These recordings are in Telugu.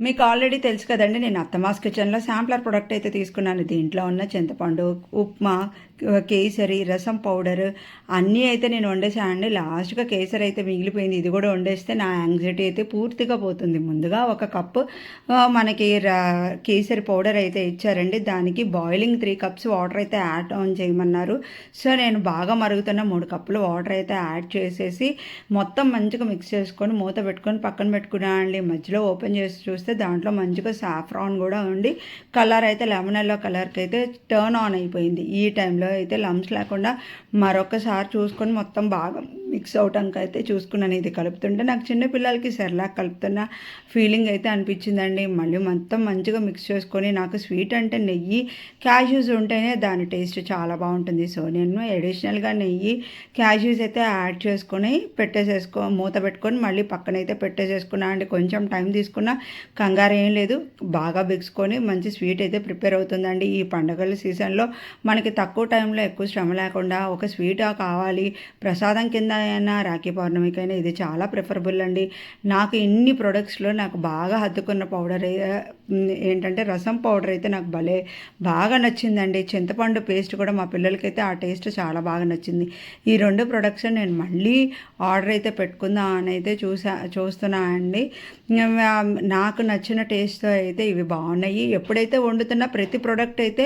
మీకు ఆల్రెడీ తెలుసు కదండీ! నేను అత్తమాస్ కిచెన్‌లో శాంప్లర్ ప్రొడక్ట్ అయితే తీసుకున్నాను. దీంట్లో ఉన్న చింతపండు, ఉప్మా, కేసరి, రసం పౌడర్ అన్నీ అయితే నేను వండేసానండి. లాస్ట్‌గా కేసరి అయితే మిగిలిపోయింది. ఇది కూడా వండేస్తే నా యాంగ్జైటీ అయితే పూర్తిగా పోతుంది. ముందుగా ఒక కప్పు మనకి కేసరి పౌడర్ అయితే ఇచ్చారండి. దానికి బాయిలింగ్ 3 కప్స్ వాటర్ అయితే యాడ్ ఆన్ చేయమన్నారు. సో, నేను బాగా మరుగుతున్న 3 కప్పులు వాటర్ అయితే యాడ్ చేసేసి మొత్తం మంచిగా మిక్స్ చేసుకొని మూత పెట్టుకొని పక్కన పెట్టుకున్నానండి. మధ్యలో ఓపెన్ చేసి చూస్తే దాంట్లో మంచిగా సాఫ్రాన్ కూడా ఉండి కలర్ అయితే లెమన్ ఎల్లో కలర్కి అయితే టర్న్ ఆన్ అయిపోయింది. ఈ టైంలో అయితే లమ్స్ లేకుండా మరొకసారి చూసుకొని మొత్తం బాగా మిక్స్ అవటానికి అయితే చూసుకున్నాను. ఇది కలుపుతుంటే నాకు చిన్న పిల్లలకి సెర్లాక్ కలుపుతున్న ఫీలింగ్ అయితే అనిపించిందండి. మళ్ళీ మొత్తం మంచిగా మిక్స్ చేసుకొని, నాకు స్వీట్ అంటే నెయ్యి క్యాష్యూస్ ఉంటేనే దాని టేస్ట్ చాలా బాగుంటుంది. సో నేను అడిషనల్గా నెయ్యి క్యాష్యూస్ అయితే యాడ్ చేసుకొని మూత పెట్టుకొని మళ్ళీ పక్కనైతే పెట్టేసేసుకున్నా అండి. కొంచెం టైం తీసుకున్న కంగారు ఏం లేదు, బాగా బిగుసుకొని మంచి స్వీట్ అయితే ప్రిపేర్ అవుతుందండి. ఈ పండుగల సీజన్లో మనకి తక్కువ టైంలో ఎక్కువ శ్రమ లేకుండా ఒక స్వీట్ కావాలి, ప్రసాదం కింద అయినా రాఖీ పౌర్ణమికైనా ఇది చాలా ప్రిఫరబుల్ అండి. నాకు ఇన్ని ప్రొడక్ట్స్లో నాకు బాగా హత్తుకున్న పౌడర్ ఏంటంటే రసం పౌడర్ అయితే నాకు బాగా నచ్చిందండి. చింతపండు పేస్ట్ కూడా మా పిల్లలకైతే ఆ టేస్ట్ చాలా బాగా నచ్చింది. ఈ 2 ప్రొడక్ట్స్ నేను మళ్ళీ ఆర్డర్ అయితే పెట్టుకుందాం అని అయితే చూస్తున్నా అండి. నాకు నచ్చిన టేస్ట్తో అయితే ఇవి బాగున్నాయి. ఎప్పుడైతే వండుతున్నా ప్రతి ప్రోడక్ట్ అయితే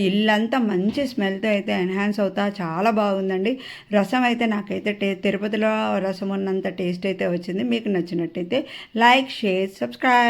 ఇల్లంతా మంచి స్మెల్తో అయితే ఎన్హాన్స్ అవుతా చాలా బాగుందండి. రసం అయితే నాకైతే తిరుపతిలో రసం ఉన్నంత టేస్ట్ అయితే వచ్చింది. మీకు నచ్చినట్టయితే లైక్, షేర్, సబ్స్క్రైబ్.